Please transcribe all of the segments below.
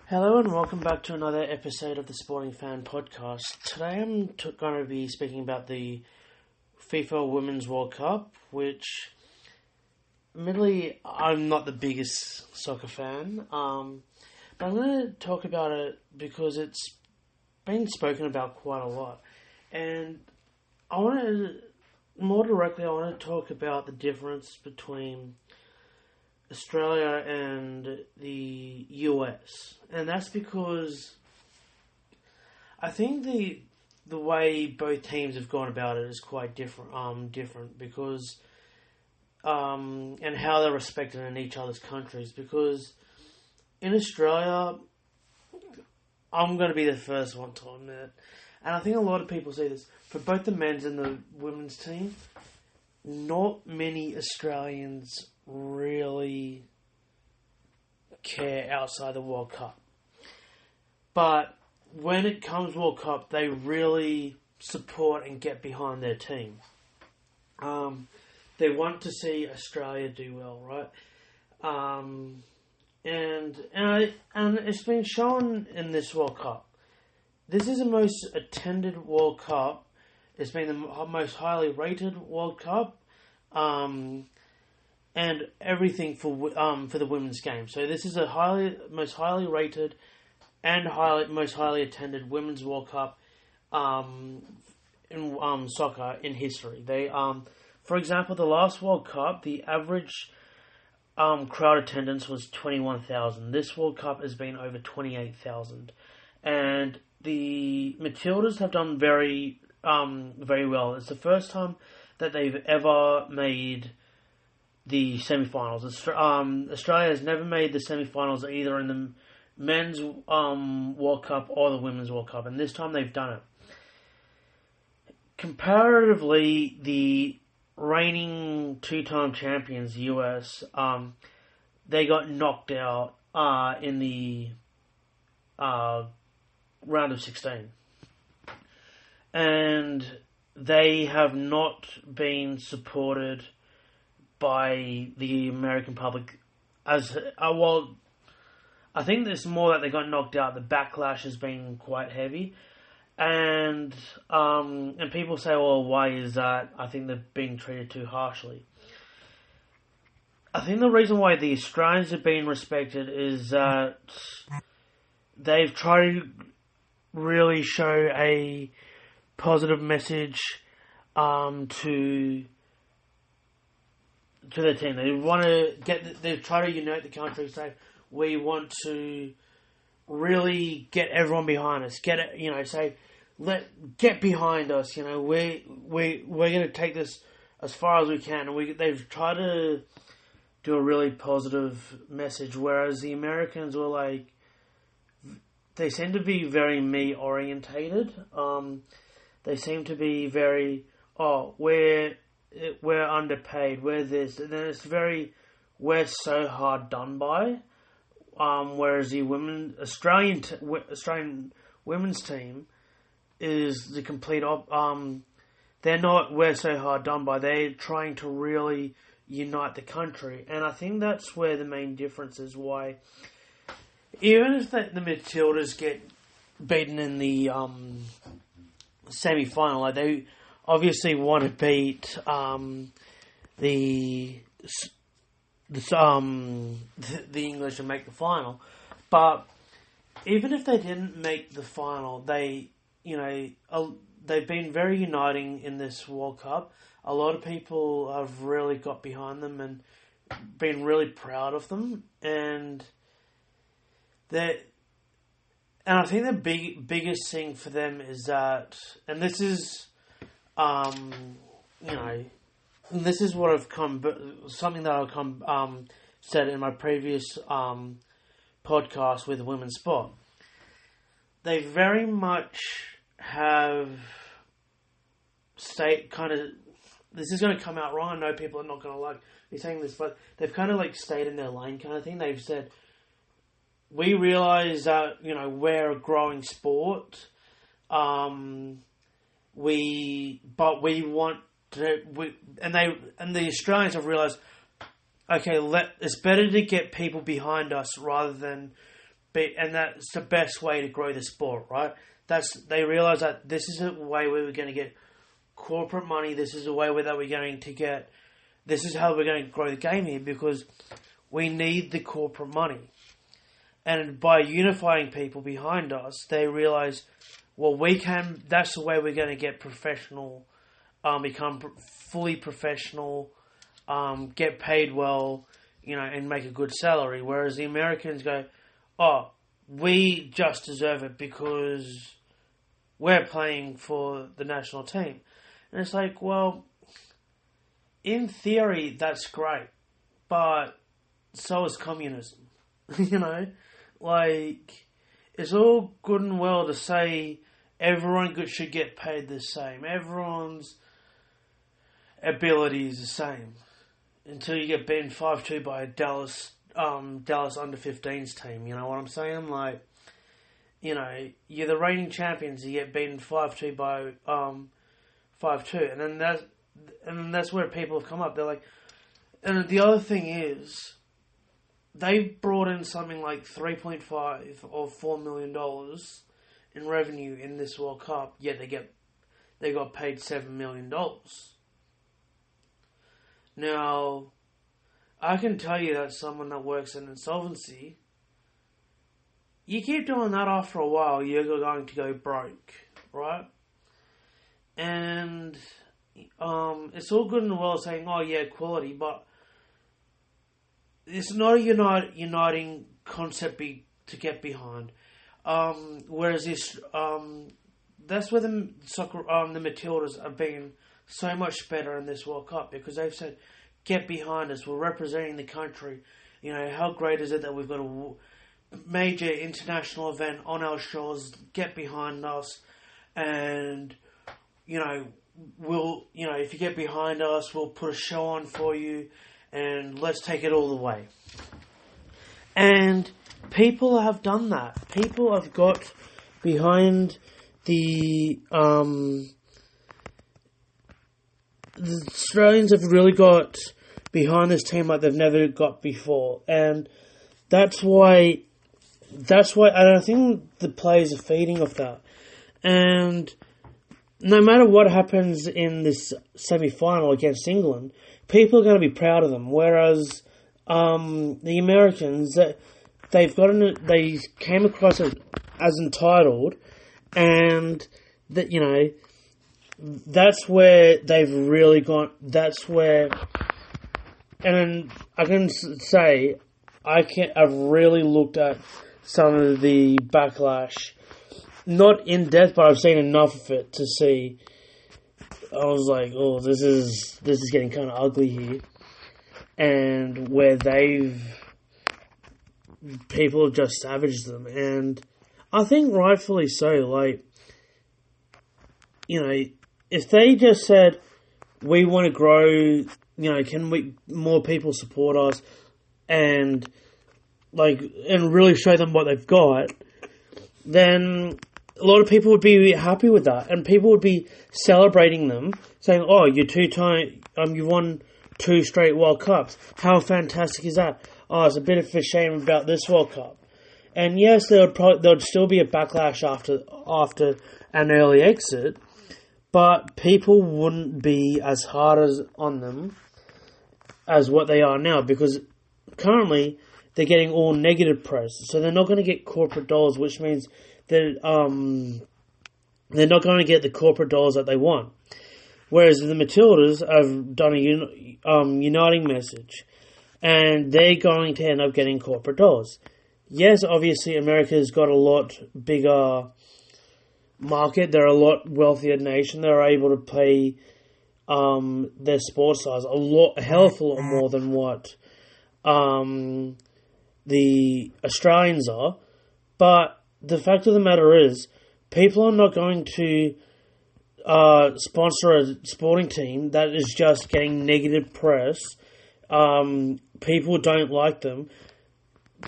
Hello and welcome back to another episode of the Sporting Fan Podcast. Today I'm going to be speaking about the FIFA Women's World Cup, which, admittedly, I'm not the biggest soccer fan, but I'm going to talk about it because it's been spoken about quite a lot. And I want to talk about the difference between Australia and the US, and that's because I think the way both teams have gone about it is quite different because and how they're respected in each other's countries. Because in Australia, I'm going to be the first one to admit, and I think a lot of people say this for both the men's and the women's team. Not many Australians really care outside the World Cup. But when it comes World Cup, they really support and get behind their team. They want to see Australia do well, right? And it's been shown in this World Cup. This is the most attended World Cup. It's been the most highly rated World Cup. And everything for the women's game. So this is a most highly rated and most highly attended women's World Cup in soccer in history. They for example, the last World Cup, the average crowd attendance was 21,000. This World Cup has been over 28,000, and the Matildas have done very well. It's the first time that they've ever made the semi-finals. Australia has never made the semi-finals either in the men's World Cup or the women's World Cup, and this time they've done it. Comparatively, the reigning two-time champions, US, they got knocked out in the round of 16. And they have not been supported by the American public as well. I think there's more that they got knocked out. The backlash has been quite heavy, and people say, "Well, why is that?" I think they're being treated too harshly. I think the reason why the Australians have been respected is that they've tried to really show a positive message to their team. They try to unite the country. Say we want to really get everyone behind us. Get behind us. We're going to take this as far as we can. And they've tried to do a really positive message, whereas the Americans were like, they seem to be very me orientated. They seem to be very, we're underpaid, we're this, and then it's very, we're so hard done by. Whereas the Australian women's team is the complete they're not, we're so hard done by. They're trying to really unite the country, and I think that's where the main difference is. Why, even if the Matildas get beaten in the semi-final, like they obviously want to beat the English and make the final. But even if they didn't make the final, they've been very uniting in this World Cup. A lot of people have really got behind them and been really proud of them, and I think the biggest thing for them is that, and this is, this is what something that I've said in my previous podcast with women's sport. They very much have this is going to come out wrong. I know people are not going to like me saying this, but they've kind of like stayed in their lane kind of thing. They've said, we realize that, we're a growing sport. We want to, and the Australians have realised, okay, it's better to get people behind us rather than and that's the best way to grow the sport, right? They realize that this is a way where we're going to get corporate money. This is a way that we're going to get. This is how we're going to grow the game here because we need the corporate money. And by unifying people behind us, they realize, well, that's the way we're going to get professional, become fully professional, get paid well, and make a good salary. Whereas the Americans go, oh, we just deserve it because we're playing for the national team. And it's like, well, in theory, that's great, but so is communism. It's all good and well to say everyone should get paid the same. Everyone's ability is the same. Until you get beaten 5-2 by a Dallas under-15s team. You know what I'm saying? You're the reigning champions. You get beaten 5-2 by 5-2, and then that's where people have come up. They're like, and the other thing is, they brought in something like $3.5 or $4 million in revenue in this World Cup. Yet they got paid $7 million. Now, I can tell you that someone that works in insolvency, you keep doing that after a while, you're going to go broke, right? And it's all good and well saying, oh yeah, quality, but it's not a uniting concept to get behind. Whereas that's where the Matildas have been so much better in this World Cup because they've said, get behind us, we're representing the country. How great is it that we've got a major international event on our shores, get behind us, and, if you get behind us, we'll put a show on for you, and let's take it all the way. And people have done that. People have got behind the Australians have really got behind this team like they've never got before, and that's why I think the players are feeding off that. And no matter what happens in this semi-final against England, people are going to be proud of them. Whereas the Americans, they came across as entitled, and that that's where they've really gone. That's where, and I can say I've really looked at some of the backlash, not in depth, but I've seen enough of it to see. I was like, oh, this is getting kind of ugly here, and where people have just savaged them, and I think rightfully so. If they just said, we want to grow, can more people support us, and really show them what they've got, then a lot of people would be happy with that, and people would be celebrating them, saying, "Oh, you won 2 straight World Cups. How fantastic is that? Oh, it's a bit of a shame about this World Cup." And yes, there would still be a backlash after an early exit, but people wouldn't be as hard on them as what they are now, because currently they're getting all negative press, so they're not going to get corporate dollars, which means they're not going to get the corporate dollars that they want. Whereas the Matildas have done a uniting message, and they're going to end up getting corporate dollars. Yes, obviously America's got a lot bigger market. They're a lot wealthier nation. They're able to pay their sports stars a hell of a lot more than what the Australians are. But the fact of the matter is, people are not going to sponsor a sporting team that is just getting negative press. People don't like them.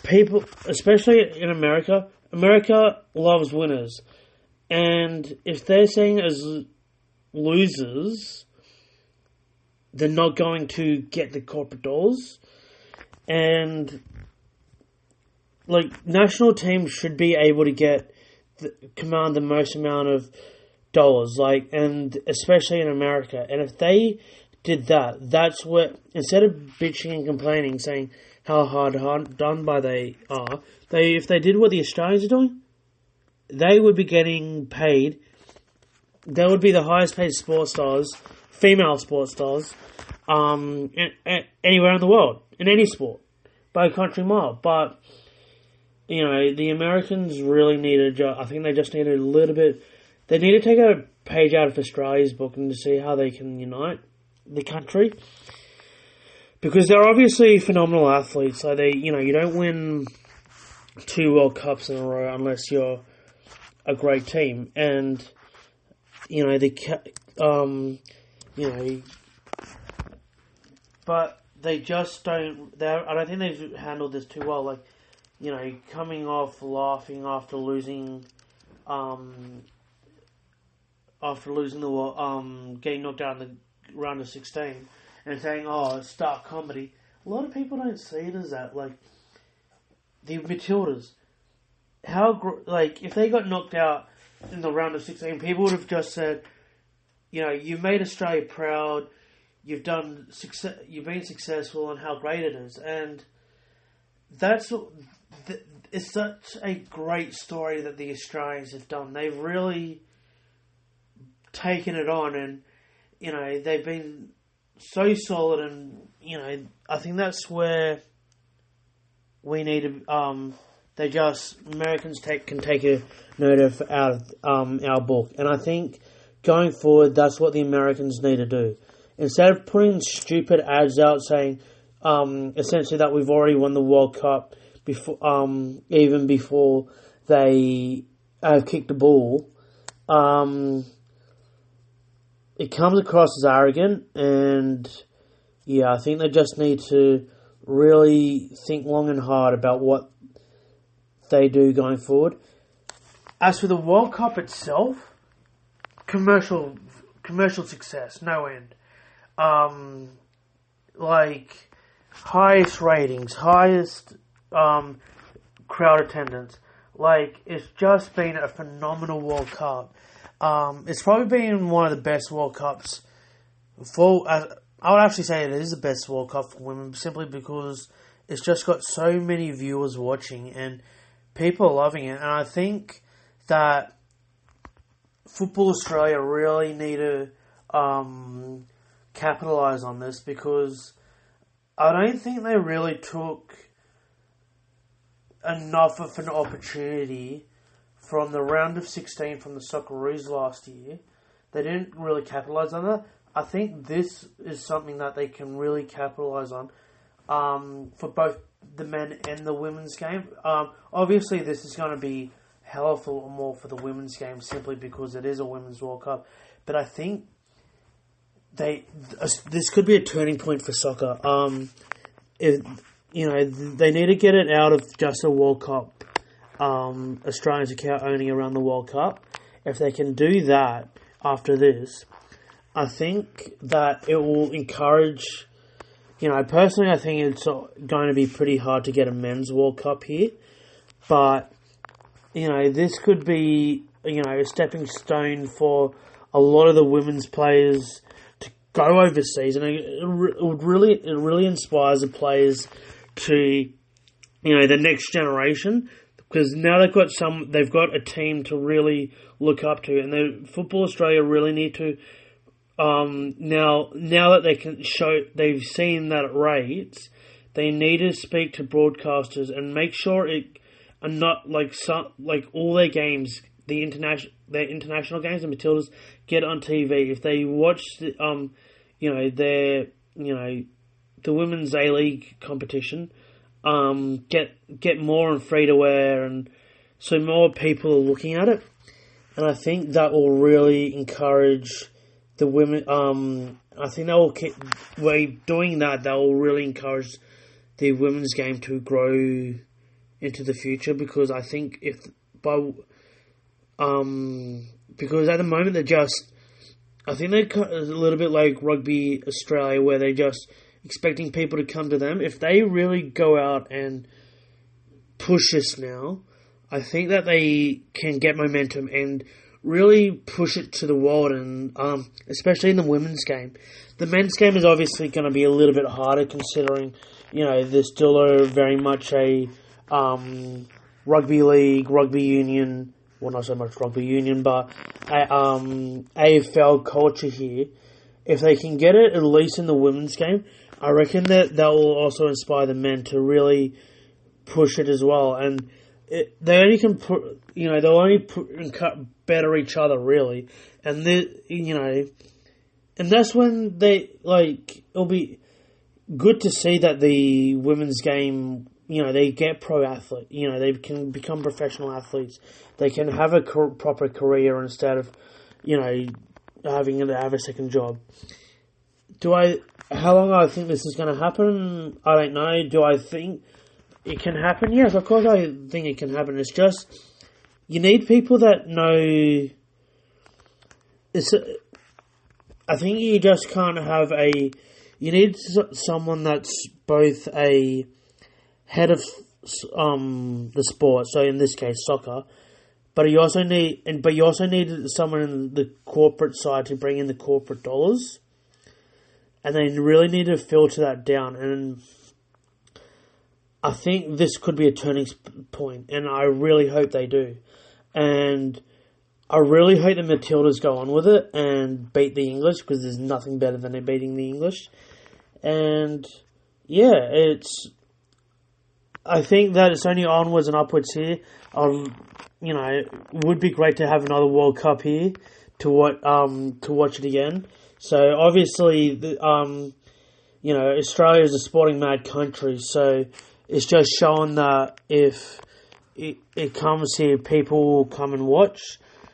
People, especially in America loves winners. And if they're seen as losers, they're not going to get the corporate dollars. And national teams should be able to command the most amount of dollars, and especially in America. And if they did that, that's what, instead of bitching and complaining, saying how hard done by they are, if they did what the Australians are doing, they would be getting paid. They would be the highest paid sports stars, female sports stars, anywhere in the world, in any sport, by a country mile. But, the Americans really need I think they just need a little bit. They need to take a page out of Australia's book and to see how they can unite the country. Because they're obviously phenomenal athletes. So you don't win 2 World Cups in a row unless you're a great team. And, but they just don't. I don't think they've handled this too well. Coming off laughing after losing getting knocked out in the round of 16, and saying, "Oh, it's dark comedy." A lot of people don't see it as that. The Matildas, if they got knocked out in the round of 16, people would have just said, "You've made Australia proud. You've been successful, and how great it is." And it's such a great story that the Australians have done. They've really taken it on, and they've been so solid, and I think that's where we need to. Americans can take a note out of our book, and I think going forward, that's what the Americans need to do. Instead of putting stupid ads out saying, essentially that we've already won the World Cup before, even before they have kicked the ball, it comes across as arrogant, and I think they just need to really think long and hard about what they do going forward. As for the World Cup itself, commercial success, no end. Highest ratings, highest crowd attendance. It's just been a phenomenal World Cup. It's probably been one of the best World Cups I would actually say it is the best World Cup for women, simply because it's just got so many viewers watching and people are loving it. And I think that Football Australia really need to capitalise on this, because I don't think they really took enough of an opportunity from the round of 16 from the Socceroos last year. They didn't really capitalise on that. I think this is something that they can really capitalise on for both the men and the women's game. Obviously, this is going to be hell of a lot more for the women's game, simply because it is a Women's World Cup. But I think this could be a turning point for soccer. They need to get it out of just a World Cup. Australians account owning around the World Cup. If they can do that after this, I think that it will encourage. Personally, I think it's going to be pretty hard to get a men's World Cup here, but this could be a stepping stone for a lot of the women's players to go overseas, and it really inspires the players to the next generation, because now they've got a team to really look up to, and the Football Australia really need to now that they can they've seen that it rates, they need to speak to broadcasters and make sure it are not all their games, their international games, the Matildas, get on TV. If they watch the women's A-League competition, get more on free to wear, and so more people are looking at it, and I think that will really encourage the women. I think that will doing that. That will really encourage the women's game to grow into the future, because I think because at the moment they're a little bit like Rugby Australia, where they're just expecting people to come to them. If they really go out and push this now. I think that they can get momentum and really push it to the world, and especially in the women's game. The men's game is obviously going to be a little bit harder, considering there's still very much a rugby league, rugby union. Well, not so much rugby union, but AFL culture here. If they can get it, at least in the women's game, I reckon that will also inspire the men to really push it as well. And they only can they'll only better each other, really. And and that's when it'll be good to see that the women's game, they get pro athlete, they can become professional athletes. They can have a proper career instead of, having to have a second job. How long I think this is going to happen? I don't know. Do I think it can happen? Yes, of course I think it can happen. It's just, you need people that know. I think you just can't have you need someone that's both a head of the sport, so in this case soccer, but you also need someone in the corporate side to bring in the corporate dollars, and they really need to filter that down. And I think this could be a turning point, and I really hope they do. And I really hope the Matildas go on with it and beat the English, because there's nothing better than it beating the English. And yeah, I think that it's only onwards and upwards here. It would be great to have another World Cup here to watch it again. So obviously, Australia is a sporting mad country, so it's just showing that if it comes here, people will come and watch.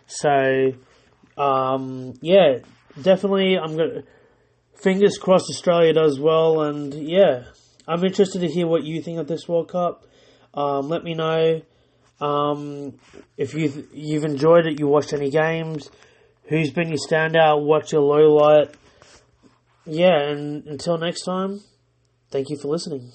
So, definitely, fingers crossed Australia does well, and yeah, I'm interested to hear what you think of this World Cup. Let me know if you've enjoyed it, you watched any games, who's been your standout, what's your low light. Yeah, and until next time, thank you for listening.